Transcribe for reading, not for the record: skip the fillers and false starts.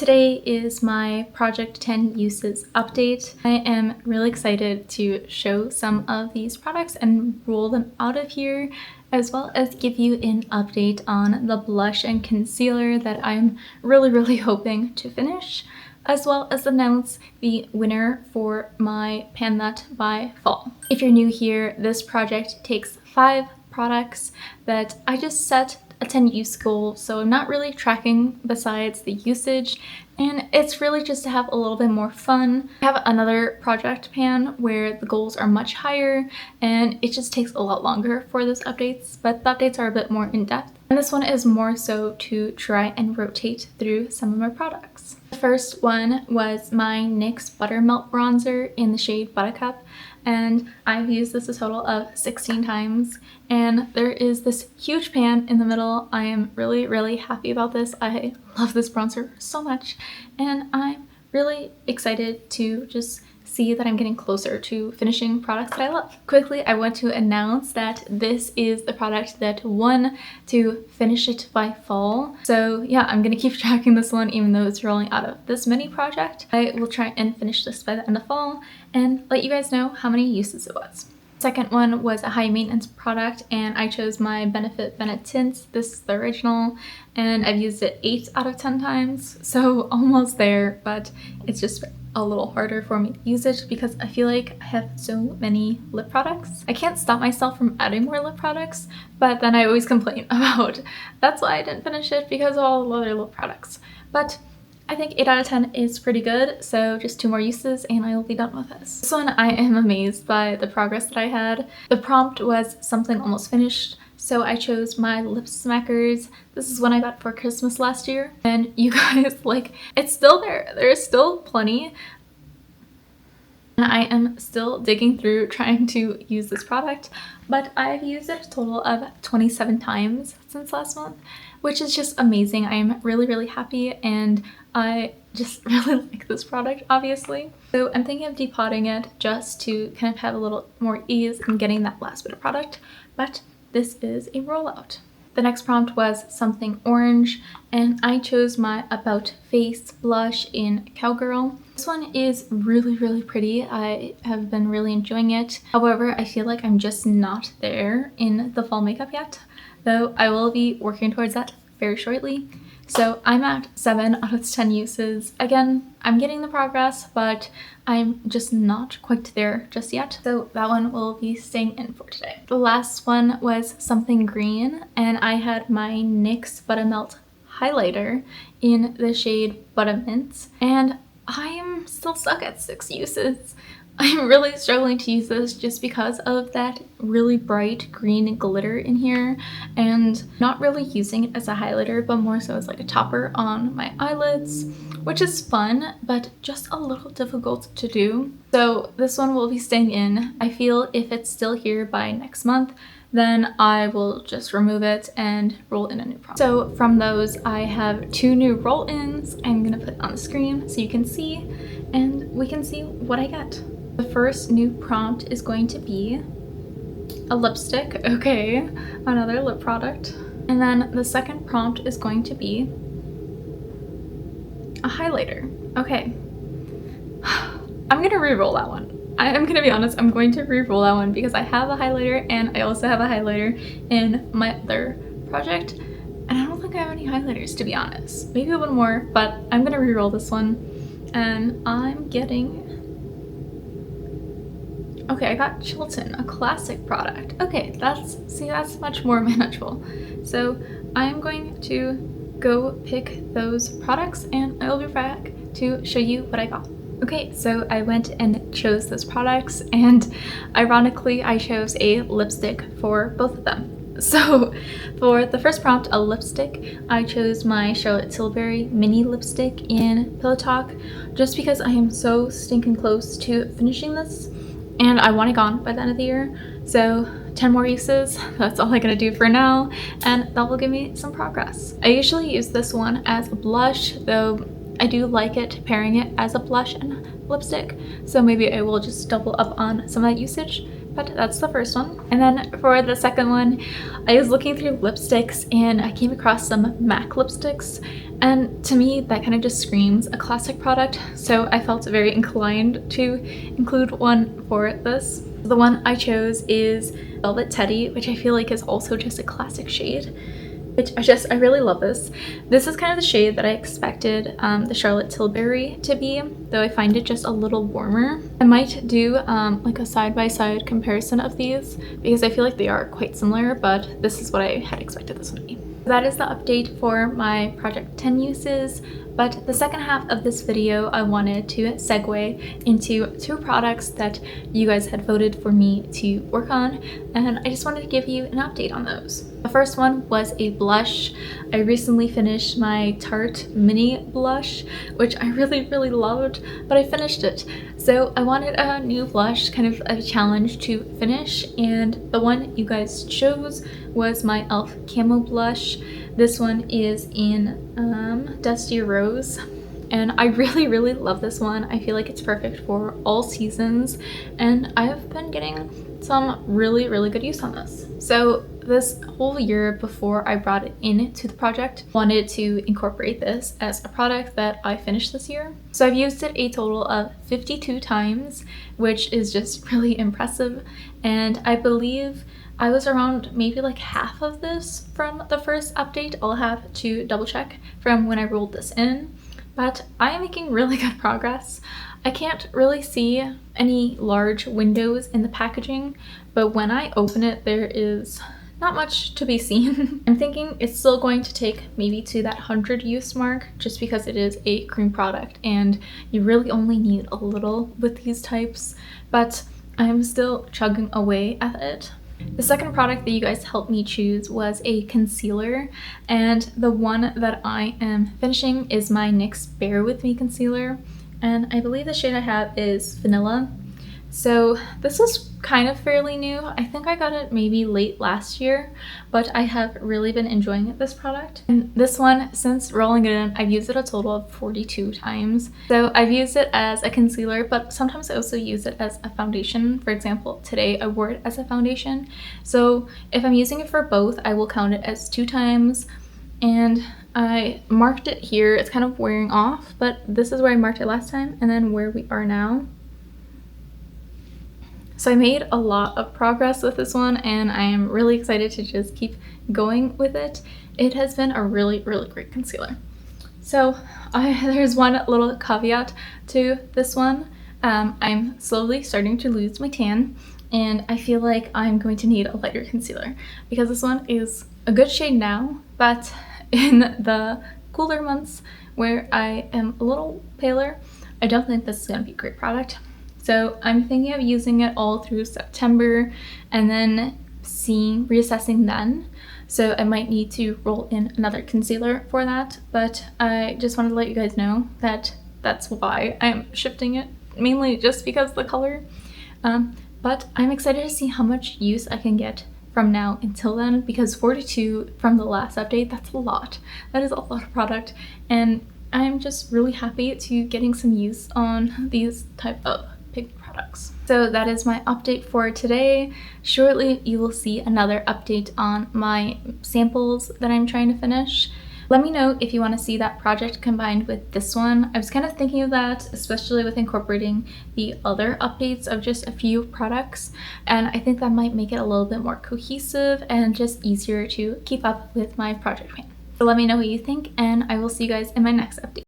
Today is my Project 10 uses update. I am really excited to show some of these products and roll them out of here, as well as give you an update on the blush and concealer that I'm really hoping to finish, as well as announce the winner for my Pan That by fall. If you're new here, this project takes 5 products that I just set a 10 use goal, so I'm not really tracking besides the usage, and it's really just to have a little bit more fun. I have another project pan where the goals are much higher and it just takes a lot longer for those updates, but the updates are a bit more in-depth. And this one is more so to try and rotate through some of my products. The first one was my NYX Buttermelt Bronzer in the shade Buttercup, and I've used this a total of 16 times, and there is this huge pan in the middle. I am really happy about this. I love this bronzer so much, and I'm really excited to just see that I'm getting closer to finishing products that I love. Quickly, I want to announce that this is the product that won to finish it by fall. So yeah, I'm gonna keep tracking this one even though it's rolling out of this mini project. I will try and finish this by the end of fall and let you guys know how many uses it was. Second one was a high maintenance product, and I chose my Benefit Bennett Tints. This is the original, and I've used it 8 out of 10 times, so almost there, but it's just a little harder for me to use it because I feel like I have so many lip products. I can't stop myself from adding more lip products, but then I always complain about that's why I didn't finish it because of all the other lip products. But I think 8 out of 10 is pretty good, so just 2 more uses and I will be done with this. This one, I am amazed by the progress that I had. The prompt was something almost finished, so I chose my Lip Smackers. This is one I got for Christmas last year, and you guys, like, it's still there. There is still plenty. And I am still digging through trying to use this product, but I've used it a total of 27 times since last month, which is just amazing. I am really happy, and I just really like this product, obviously. So I'm thinking of depotting it just to kind of have a little more ease in getting that last bit of product, but this is a rollout. The next prompt was something orange, and I chose my About Face blush in Cowgirl. This one is really pretty. I have been really enjoying it. However, I feel like I'm just not there in the fall makeup yet, though I will be working towards that very shortly. So I'm at 7 out of 10 uses. Again, I'm getting the progress, but I'm just not quite there just yet. So that one will be staying in for today. The last one was something green, and I had my NYX Buttermelt highlighter in the shade Buttermint, and I am still stuck at 6 uses. I'm really struggling to use this just because of that really bright green glitter in here, and not really using it as a highlighter, but more so as like a topper on my eyelids, which is fun, but just a little difficult to do. So this one will be staying in. I feel if it's still here by next month, then I will just remove it and roll in a new prompt. So from those, I have 2 new roll-ins I'm gonna put on the screen so you can see, and we can see what I get. The first new prompt is going to be a lipstick, okay, another lip product. And then the second prompt is going to be a highlighter. Okay, I'm gonna re-roll that one. I'm gonna be honest, I'm going to re-roll that one because I have a highlighter and I also have a highlighter in my other project. And I don't think I have any highlighters, to be honest. Maybe one more, but I'm gonna re-roll this one. And I'm getting... Okay, I got Chilton, a classic product. Okay, that's much more manageable. So I'm going to go pick those products and I'll be back to show you what I got. Okay, so I went and chose those products, and ironically I chose a lipstick for both of them. So for the first prompt, a lipstick, I chose my Charlotte Tilbury mini lipstick in Pillow Talk just because I am so stinking close to finishing this and I want it gone by the end of the year. So 10 more uses, that's all I'm gonna do for now, and that will give me some progress. I usually use this one as a blush, though I do like it pairing it as a blush and lipstick, so maybe I will just double up on some of that usage but that's the first one. And then for the second one, I was looking through lipsticks and I came across some MAC lipsticks, and to me that kind of just screams a classic product, so I felt very inclined to include one for this. The one I chose is Velvet Teddy, which I feel like is also just a classic shade, which I really love this. This is kind of the shade that I expected the Charlotte Tilbury to be, though I find it just a little warmer. I might do like a side-by-side comparison of these because I feel like they are quite similar, but this is what I had expected this would be. That is the update for my Project 10 uses, but the second half of this video I wanted to segue into two products that you guys had voted for me to work on, and I just wanted to give you an update on those. The first one was a blush. I recently finished my Tarte Mini Blush, which I really loved, but I finished it. So I wanted a new blush, kind of a challenge to finish, and the one you guys chose was my e.l.f. Camo Blush. This one is in Dusty Rose, and I really love this one. I feel like it's perfect for all seasons, and I've been getting some really good use on this. So this whole year before I brought it into the project, wanted to incorporate this as a product that I finished this year. So I've used it a total of 52 times, which is just really impressive, and I believe I was around maybe like half of this from the first update. I'll have to double check from when I rolled this in, but I am making really good progress. I can't really see any large windows in the packaging, but when I open it, there is not much to be seen. I'm thinking it's still going to take maybe to that 100 use mark, just because it is a cream product and you really only need a little with these types, but I'm still chugging away at it. The second product that you guys helped me choose was a concealer, and the one that I am finishing is my NYX Bear With Me concealer, and I believe the shade I have is Vanilla. So this is kind of fairly new. I think I got it maybe late last year, but I have really been enjoying this product. And this one, since rolling it in, I've used it a total of 42 times. So I've used it as a concealer, but sometimes I also use it as a foundation. For example, today I wore it as a foundation. So if I'm using it for both, I will count it as 2 times. And I marked it here. It's kind of wearing off, but this is where I marked it last time and then where we are now. So I made a lot of progress with this one, and I am really excited to just keep going with it. It has been a really great concealer. So there's one little caveat to this one. I'm slowly starting to lose my tan, and I feel like I'm going to need a lighter concealer because this one is a good shade now, but in the cooler months where I am a little paler, I don't think this is going to be a great product. So I'm thinking of using it all through September and then reassessing then. So I might need to roll in another concealer for that, but I just wanted to let you guys know that that's why I'm shifting it, mainly just because of the color. But I'm excited to see how much use I can get from now until then, because 42 from the last update, that's a lot. That is a lot of product, and I'm just really happy to getting some use on these type of big products. So that is my update for today. Shortly you will see another update on my samples that I'm trying to finish. Let me know if you want to see that project combined with this one. I was kind of thinking of that, especially with incorporating the other updates of just a few products, and I think that might make it a little bit more cohesive and just easier to keep up with my project plan. So let me know what you think, and I will see you guys in my next update.